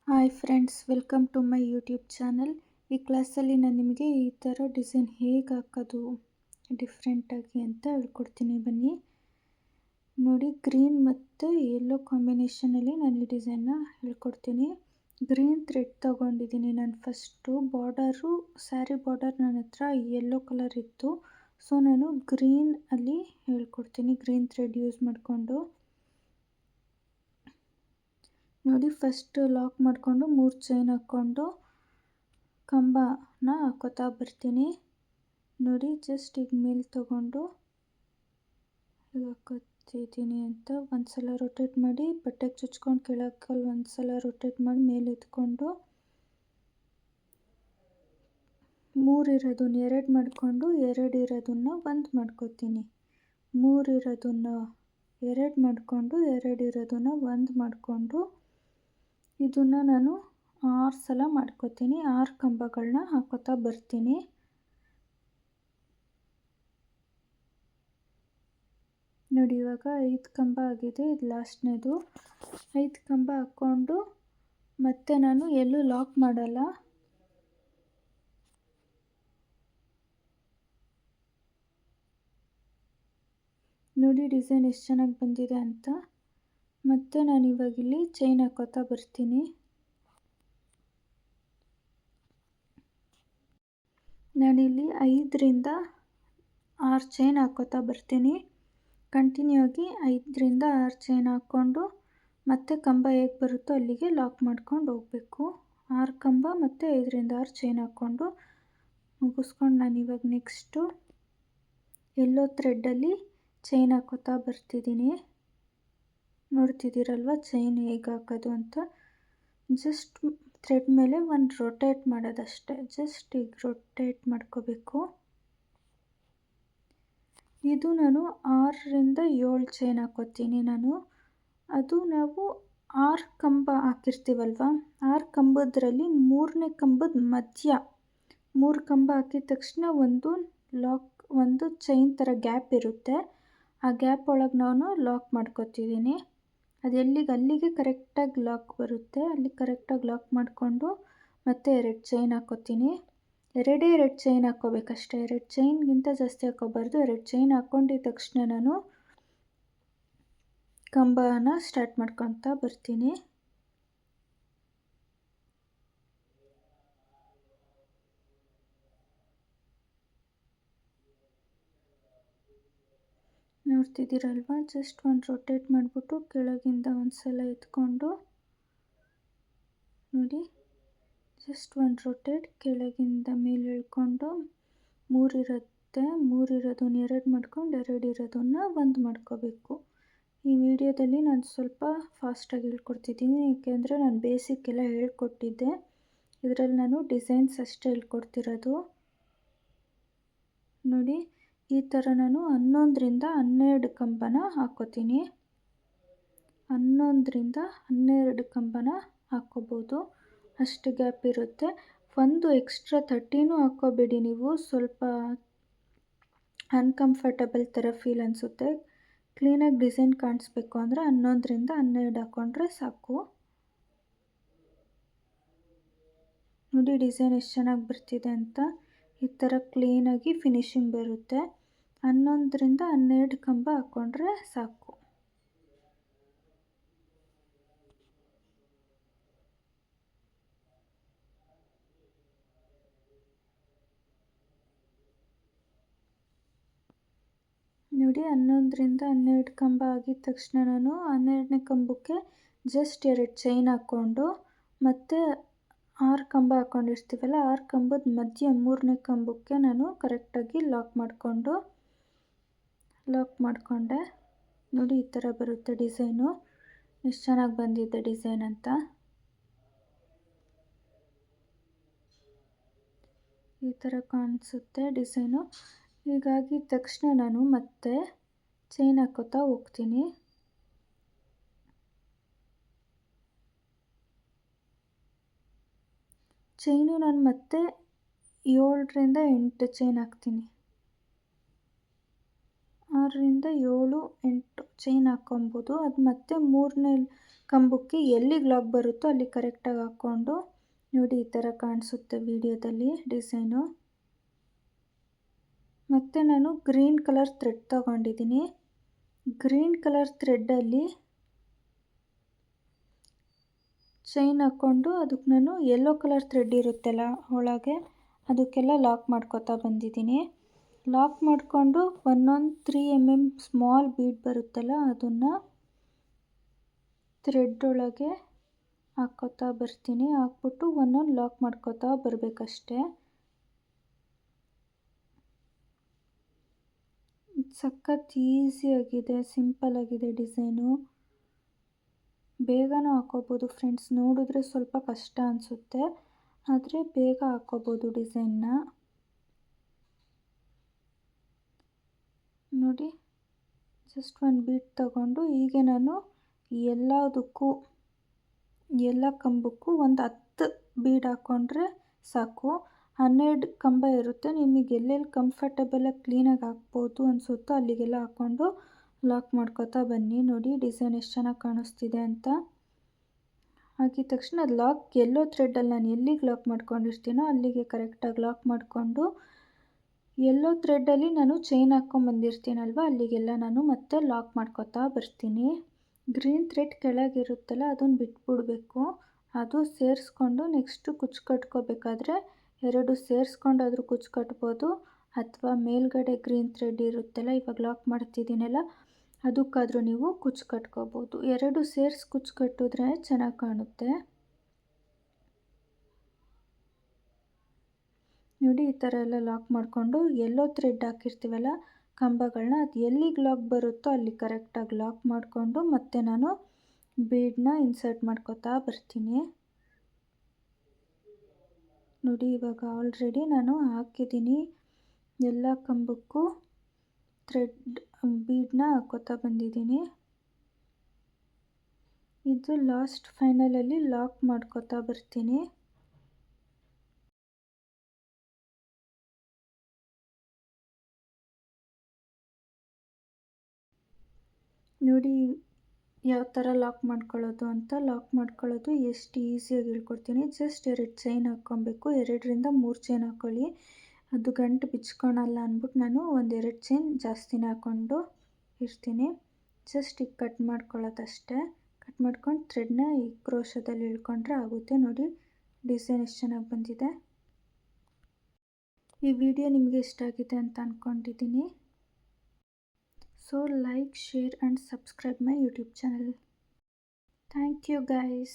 Hi friends, welcome to my YouTube channel. ಈ ಕ್ಲಾಸಲ್ಲಿ ನಾನು ನಿಮಗೆ ಈ ಥರ ಡಿಸೈನ್ ಹೇಗೆ ಹಾಕೋದು ಡಿಫ್ರೆಂಟಾಗಿ ಅಂತ ಹೇಳ್ಕೊಡ್ತೀನಿ. ಬನ್ನಿ ನೋಡಿ, ಗ್ರೀನ್ ಮತ್ತು ಯೆಲ್ಲೋ ಕಾಂಬಿನೇಷನಲ್ಲಿ ನಾನು ಈ ಡಿಸೈನ್ನ ಹೇಳ್ಕೊಡ್ತೀನಿ. ಗ್ರೀನ್ ಥ್ರೆಡ್ ತೊಗೊಂಡಿದ್ದೀನಿ ನಾನು. ಫಸ್ಟು ಸ್ಯಾರಿ ಬಾರ್ಡರ್ ನನ್ನ ಹತ್ರ ಯೆಲ್ಲೋ ಕಲರ್ ಇತ್ತು, ಸೊ ನಾನು ಗ್ರೀನ್ ಅಲ್ಲಿ ಹೇಳ್ಕೊಡ್ತೀನಿ, ಗ್ರೀನ್ ಥ್ರೆಡ್ ಯೂಸ್ ಮಾಡಿಕೊಂಡು. ನೋಡಿ, ಫಸ್ಟ್ ಲಾಕ್ ಮಾಡಿಕೊಂಡು 3 ಚೈನ್ ಹಾಕ್ಕೊಂಡು ಕಂಬನ ಹಾಕೋತಾ ಬರ್ತೀನಿ. ನೋಡಿ, ಜಸ್ಟ್ ಈಗ ಮೇಲೆ ತೊಗೊಂಡು ಹಾಕೋತಿದ್ದೀನಿ ಅಂತ ಒಂದು ಸಲ ರೊಟೇಟ್ ಮಾಡಿ ಬಟ್ಟೆಗೆ ಚುಚ್ಕೊಂಡು ಕೆಳಗಲ್ಲಿ ಒಂದು ಸಲ ರೊಟೇಟ್ ಮಾಡಿ ಮೇಲೆ ಎತ್ಕೊಂಡು 3 ಇರೋದನ್ನ 2 ಮಾಡಿಕೊಂಡು 2 ಇರೋದನ್ನ 1 ಮಾಡ್ಕೋತೀನಿ. 3 ಇರೋದನ್ನ 2 ಮಾಡಿಕೊಂಡು 2 ಇರೋದನ್ನ 1 ಮಾಡಿಕೊಂಡು ಇದನ್ನು ನಾನು 6 ಸಲ ಮಾಡ್ಕೋತೀನಿ. 6 ಕಂಬಗಳನ್ನ ಹಾಕೋತಾ ಬರ್ತೀನಿ. ನೋಡಿ, ಇವಾಗ 5 ಕಂಬ ಆಗಿದೆ, ಇದು ಲಾಸ್ಟ್ನೇದು. 5 ಕಂಬ ಹಾಕ್ಕೊಂಡು ಮತ್ತೆ ನಾನು ಎಲ್ಲೂ ಲಾಕ್ ಮಾಡಲ್ಲ. ನೋಡಿ ಡಿಸೈನ್ ಎಷ್ಟು ಚೆನ್ನಾಗಿ ಬಂದಿದೆ ಅಂತ. ಮತ್ತು ನಾನು ಇವಾಗ ಇಲ್ಲಿ ಚೈನ್ ಹಾಕೋತಾ ಬರ್ತೀನಿ. ನಾನಿಲ್ಲಿ 5ರಿಂದ 6 ಚೈನ್ ಹಾಕೋತಾ ಬರ್ತೀನಿ. ಕಂಟಿನ್ಯೂ ಆಗಿ 5ರಿಂದ 6 ಚೈನ್ ಹಾಕ್ಕೊಂಡು ಮತ್ತೆ ಕಂಬ ಹೇಗೆ ಬರುತ್ತೋ ಅಲ್ಲಿಗೆ ಲಾಕ್ ಮಾಡ್ಕೊಂಡು ಹೋಗಬೇಕು. 6 ಕಂಬ ಮತ್ತು 5ರಿಂದ 6 ಚೈನ್ ಹಾಕ್ಕೊಂಡು ಮುಗಿಸ್ಕೊಂಡು ನಾನಿವಾಗ ನೆಕ್ಸ್ಟು ಯೆಲ್ಲೋ ಥ್ರೆಡ್ಡಲ್ಲಿ ಚೈನ್ ಹಾಕೋತಾ ಬರ್ತಿದ್ದೀನಿ. ನೋಡ್ತಿದ್ದೀರಲ್ವ ಚೈನ್ ಹೇಗೆ ಹಾಕೋದು ಅಂತ. ಜಸ್ಟ್ ಥ್ರೆಡ್ ಮೇಲೆ ಒಂದು ರೊಟೇಟ್ ಮಾಡೋದಷ್ಟೇ. ಜಸ್ಟ್ ಈಗ ರೊಟೇಟ್ ಮಾಡ್ಕೋಬೇಕು. ಇದು ನಾನು 6ರಿಂದ 7 ಚೈನ್ ಹಾಕೋತೀನಿ ನಾನು. ಅದು ನಾವು 6 ಕಂಬ ಹಾಕಿರ್ತೀವಲ್ವ, 6 ಕಂಬದ್ರಲ್ಲಿ 3ನೇ ಕಂಬದ ಮಧ್ಯ 3 ಕಂಬ ಹಾಕಿದ ತಕ್ಷಣ ಒಂದು ಚೈನ್ ಥರ ಗ್ಯಾಪ್ ಇರುತ್ತೆ. ಆ ಗ್ಯಾಪ್ ಒಳಗೆ ನಾನು ಲಾಕ್ ಮಾಡ್ಕೋತಿದ್ದೀನಿ. ಅದು ಅಲ್ಲಿಗೆ ಕರೆಕ್ಟಾಗಿ ಲಾಕ್ ಬರುತ್ತೆ. ಅಲ್ಲಿ ಕರೆಕ್ಟಾಗಿ ಲಾಕ್ ಮಾಡಿಕೊಂಡು ಮತ್ತೆ 2 ಚೈನ್ ಹಾಕೋತೀನಿ. 2 ಚೈನ್ ಹಾಕ್ಕೋಬೇಕಷ್ಟೇ. 2 ಚೈನ್ಗಿಂತ ಜಾಸ್ತಿ ಹಾಕ್ಕೋಬಾರ್ದು. 2 ಚೈನ್ ಹಾಕ್ಕೊಂಡಿದ್ದ ತಕ್ಷಣ ನಾನು ಕಂಬನ ಸ್ಟಾರ್ಟ್ ಮಾಡ್ಕೊತಾ ಬರ್ತೀನಿ. ನೋಡ್ತಿದ್ದೀರಲ್ವ, ಜಸ್ಟ್ ಒಂದು ರೊಟೇಟ್ ಮಾಡಿಬಿಟ್ಟು ಕೆಳಗಿಂದ ಒಂದು ಸಲ ಎತ್ಕೊಂಡು ನೋಡಿ, ಜಸ್ಟ್ ಒಂದು ರೊಟೇಟ್ ಕೆಳಗಿಂದ ಮೇಲೆ ಇಳ್ಕೊಂಡು 3 ಇರುತ್ತೆ, 3 ಇರೋದನ್ನ 2 ಮಾಡ್ಕೊಂಡು 2 ಇರೋದನ್ನ 1 ಮಾಡ್ಕೋಬೇಕು. ಈ ವಿಡಿಯೋದಲ್ಲಿ ನಾನು ಸ್ವಲ್ಪ ಫಾಸ್ಟಾಗಿ ಹೇಳ್ಕೊಡ್ತಿದ್ದೀನಿ, ಏಕೆಂದರೆ ನಾನು ಬೇಸಿಕ್ ಎಲ್ಲ ಹೇಳ್ಕೊಟ್ಟಿದ್ದೆ. ಇದರಲ್ಲಿ ನಾನು ಡಿಸೈನ್ಸ್ ಅಷ್ಟೇ ಹೇಳ್ಕೊಡ್ತಿರೋದು. ನೋಡಿ, ಈ ಥರ ನಾನು 11ರಿಂದ 12 ಕಂಬನ ಹಾಕ್ಕೋತೀನಿ. 11ರಿಂದ 12 ಕಂಬನ ಹಾಕ್ಕೋಬೋದು, ಅಷ್ಟು ಗ್ಯಾಪ್ ಇರುತ್ತೆ. ಒಂದು ಎಕ್ಸ್ಟ್ರಾ 13 ಹಾಕ್ಕೋಬೇಡಿ ನೀವು, ಸ್ವಲ್ಪ ಅನ್ಕಂಫರ್ಟಬಲ್ ಥರ ಫೀಲ್ ಅನಿಸುತ್ತೆ. ಕ್ಲೀನಾಗಿ ಡಿಸೈನ್ ಕಾಣಿಸ್ಬೇಕು ಅಂದರೆ 11ರಿಂದ 12 ಹಾಕ್ಕೊಂಡ್ರೆ ಸಾಕು. ನೋಡಿ ಡಿಸೈನ್ ಎಷ್ಟು ಚೆನ್ನಾಗಿ ಬರ್ತಿದೆ ಅಂತ. ಈ ಥರ ಕ್ಲೀನಾಗಿ ಫಿನಿಶಿಂಗ್ ಬರುತ್ತೆ. 11ರಿಂದ 12 ಕಂಬ ಹಾಕ್ಕೊಂಡ್ರೆ ಸಾಕು. ನೋಡಿ, 11ರಿಂದ 12 ಕಂಬ ಆಗಿದ ತಕ್ಷಣ ನಾನು 12ನೇ ಕಂಬಕ್ಕೆ ಜಸ್ಟ್ 2 ಚೈನ್ ಹಾಕ್ಕೊಂಡು ಮತ್ತೆ 6 ಕಂಬ ಹಾಕ್ಕೊಂಡಿರ್ತೀವಲ್ಲ, 6 ಕಂಬದ ಮಧ್ಯ 3ನೇ ಕಂಬಕ್ಕೆ ನಾನು ಕರೆಕ್ಟಾಗಿ ಲಾಕ್ ಮಾಡಿಕೊಂಡೆ. ನೋಡಿ, ಈ ಥರ ಬರುತ್ತೆ ಡಿಸೈನು. ಎಷ್ಟು ಚೆನ್ನಾಗಿ ಬಂದಿದೆ ಡಿಸೈನ್ ಅಂತ. ಈ ಥರ ಕಾಣಿಸುತ್ತೆ ಡಿಸೈನು. ಹೀಗಾಗಿದ ತಕ್ಷಣ ನಾನು ಮತ್ತೆ ಚೈನ್ ಹಾಕೋತಾ ಹೋಗ್ತೀನಿ. ಚೈನು ನಾನು ಮತ್ತೆ 7ರಿಂದ 8 ಚೈನ್ ಹಾಕ್ತೀನಿ. 6 6ರಿಂದ 7, 8 ಚೈನ್ ಹಾಕ್ಕೊಬೋದು. ಅದು ಮತ್ತೆ 3ನೇ ಕಂಬಕ್ಕೆ ಎಲ್ಲಿಗೆ ಲಾಕ್ ಬರುತ್ತೋ ಅಲ್ಲಿ ಕರೆಕ್ಟಾಗಿ ಹಾಕ್ಕೊಂಡು ನೋಡಿ ಈ ಥರ ಕಾಣಿಸುತ್ತೆ ವಿಡಿಯೋದಲ್ಲಿ ಡಿಸೈನು. ಮತ್ತು ನಾನು ಗ್ರೀನ್ ಕಲರ್ ಥ್ರೆಡ್ ತೊಗೊಂಡಿದ್ದೀನಿ. ಗ್ರೀನ್ ಕಲರ್ ಥ್ರೆಡ್ಡಲ್ಲಿ ಚೈನ್ ಹಾಕ್ಕೊಂಡು ಅದಕ್ಕೆ ನಾನು ಯೆಲ್ಲೋ ಕಲರ್ ಥ್ರೆಡ್ ಇರುತ್ತಲ್ಲ ಒಳಗೆ ಅದಕ್ಕೆಲ್ಲ ಲಾಕ್ ಮಾಡ್ಕೊತಾ ಬಂದಿದ್ದೀನಿ. ಲಾಕ್ ಮಾಡಿಕೊಂಡು 3 mm ಸ್ಮಾಲ್ ಬೀಡ್ ಬರುತ್ತಲ್ಲ ಅದನ್ನು ಥ್ರೆಡ್ ಒಳಗೆ ಹಾಕ್ಕೋತಾ ಬರ್ತೀನಿ. ಹಾಕ್ಬಿಟ್ಟು ಒಂದೊಂದು ಲಾಕ್ ಮಾಡ್ಕೋತಾ ಬರಬೇಕಷ್ಟೆ. ಸಖತ್ ಈಸಿಯಾಗಿದೆ, ಸಿಂಪಲ್ಲಾಗಿದೆ ಡಿಸೈನು. ಬೇಗನೂ ಹಾಕ್ಕೋಬೋದು ಫ್ರೆಂಡ್ಸ್. ನೋಡಿದ್ರೆ ಸ್ವಲ್ಪ ಕಷ್ಟ ಅನಿಸುತ್ತೆ, ಆದರೆ ಬೇಗ ಹಾಕ್ಕೋಬೋದು ಡಿಸೈನ್ನ. ನೋಡಿ ಜಸ್ಟ್ ಒಂದು ಬೀಟ್ ತಗೊಂಡು ಹೀಗೆ ನಾನು ಎಲ್ಲದಕ್ಕೂ ಎಲ್ಲ ಕಂಬಕ್ಕೂ ಒಂದು 10 ಬೀಡ್ ಹಾಕ್ಕೊಂಡ್ರೆ ಸಾಕು. 12 ಕಂಬ ಇರುತ್ತೆ. ನಿಮಗೆ ಎಲ್ಲೆಲ್ಲಿ ಕಂಫರ್ಟಬಲಾಗಿ ಕ್ಲೀನಾಗಿ ಹಾಕ್ಬೋದು ಅನಿಸುತ್ತೋ ಅಲ್ಲಿಗೆಲ್ಲ ಹಾಕ್ಕೊಂಡು ಲಾಕ್ ಮಾಡ್ಕೋತಾ ಬನ್ನಿ. ನೋಡಿ ಡಿಸೈನ್ ಎಷ್ಟು ಚೆನ್ನಾಗಿ ಕಾಣಿಸ್ತಿದೆ ಅಂತ. ಹಾಕಿದ ತಕ್ಷಣ ಅದು ಲಾಕ್ ಯೆಲ್ಲೋ ಥ್ರೆಡ್ಡಲ್ಲಿ ನಾನು ಎಲ್ಲಿಗೆ ಲಾಕ್ ಮಾಡ್ಕೊಂಡಿರ್ತೀನೋ ಅಲ್ಲಿಗೆ ಕರೆಕ್ಟಾಗಿ ಲಾಕ್ ಮಾಡಿಕೊಂಡು ಯೆಲ್ಲೋ ಥ್ರೆಡ್ಡಲ್ಲಿ ನಾನು ಚೈನ್ ಹಾಕ್ಕೊಂಬಂದಿರ್ತೀನಲ್ವ ಅಲ್ಲಿಗೆಲ್ಲ ನಾನು ಮತ್ತೆ ಲಾಕ್ ಮಾಡ್ಕೋತಾ ಬರ್ತೀನಿ. ಗ್ರೀನ್ ಥ್ರೆಡ್ ಕೆಳಗಿರುತ್ತಲ್ಲ ಅದನ್ನು ಬಿಟ್ಬಿಡಬೇಕು. ಅದು ಸೇರಿಸ್ಕೊಂಡು ನೆಕ್ಸ್ಟು ಕುಚ್ಚು ಕಟ್ಕೋಬೇಕಾದ್ರೆ 2 ಸೇರಿಸ್ಕೊಂಡಾದರೂ ಕುಚ್ಚು ಕಟ್ಬೋದು, ಅಥವಾ ಮೇಲ್ಗಡೆ ಗ್ರೀನ್ ಥ್ರೆಡ್ ಇರುತ್ತಲ್ಲ ಇವಾಗ ಲಾಕ್ ಮಾಡ್ತಿದ್ದೀನಲ್ಲ ಅದಕ್ಕಾದರೂ ನೀವು ಕುಚ್ಚು ಕಟ್ಕೋಬೋದು. 2 ಸೇರಿಸಿ ಕುಚ್ಚು ಕಟ್ಟಿದ್ರೆ ಚೆನ್ನಾಗಿ ಕಾಣುತ್ತೆ. ನೋಡಿ ಈ ಥರ ಎಲ್ಲ ಲಾಕ್ ಮಾಡಿಕೊಂಡು ಯೆಲ್ಲೋ ಥ್ರೆಡ್ ಹಾಕಿರ್ತೀವಲ್ಲ ಕಂಬಗಳನ್ನ ಅದು ಎಲ್ಲಿಗೆ ಲಾಕ್ ಬರುತ್ತೋ ಅಲ್ಲಿ ಕರೆಕ್ಟಾಗಿ ಲಾಕ್ ಮಾಡಿಕೊಂಡು ಮತ್ತೆ ನಾನು ಬೀಡನ್ನ ಇನ್ಸರ್ಟ್ ಮಾಡ್ಕೋತಾ ಬರ್ತೀನಿ. ನೋಡಿ ಇವಾಗ ಆಲ್ರೆಡಿ ನಾನು ಹಾಕಿದ್ದೀನಿ. ಎಲ್ಲ ಕಂಬಕ್ಕೂ ಥ್ರೆಡ್ ಬೀಡನ್ನ ಹಾಕ್ಕೋತಾ ಬಂದಿದ್ದೀನಿ. ಇದು ಲಾಸ್ಟ್ ಫೈನಲಲ್ಲಿ ಲಾಕ್ ಮಾಡ್ಕೋತಾ ಬರ್ತೀನಿ. ನೋಡಿ ಯಾವ ಥರ ಲಾಕ್ ಮಾಡ್ಕೊಳ್ಳೋದು ಅಂತ. ಲಾಕ್ ಮಾಡ್ಕೊಳ್ಳೋದು ಎಷ್ಟು ಈಸಿಯಾಗಿ ಹೇಳ್ಕೊಡ್ತೀನಿ. ಜಸ್ಟ್ 2 ಚೈನ್ ಹಾಕ್ಕೊಬೇಕು. 2ರಿಂದ 3 ಚೈನ್ ಹಾಕ್ಕೊಳ್ಳಿ. ಅದು ಗಂಟು ಬಿಚ್ಕೊಳಲ್ಲ ಅಂದ್ಬಿಟ್ಟು ನಾನು 1-2 ಚೈನ್ ಜಾಸ್ತಿನೇ ಹಾಕ್ಕೊಂಡು ಇರ್ತೀನಿ. ಜಸ್ಟ್ ಈಗ ಕಟ್ ಮಾಡ್ಕೊಳ್ಳೋದಷ್ಟೇ. ಕಟ್ ಮಾಡ್ಕೊಂಡು ಥ್ರೆಡ್ನ ಈ ಕ್ರೋಶದಲ್ಲಿ ಇಳ್ಕೊಂಡ್ರೆ ಆಗುತ್ತೆ. ನೋಡಿ ಡಿಸೈನ್ ಎಷ್ಟು ಚೆನ್ನಾಗಿ ಬಂದಿದೆ. ಈ ವಿಡಿಯೋ ನಿಮಗೆ ಇಷ್ಟ ಆಗಿದೆ ಅಂತ ಅಂದ್ಕೊಂಡಿದ್ದೀನಿ. So like, share and subscribe my YouTube channel. Thank you guys.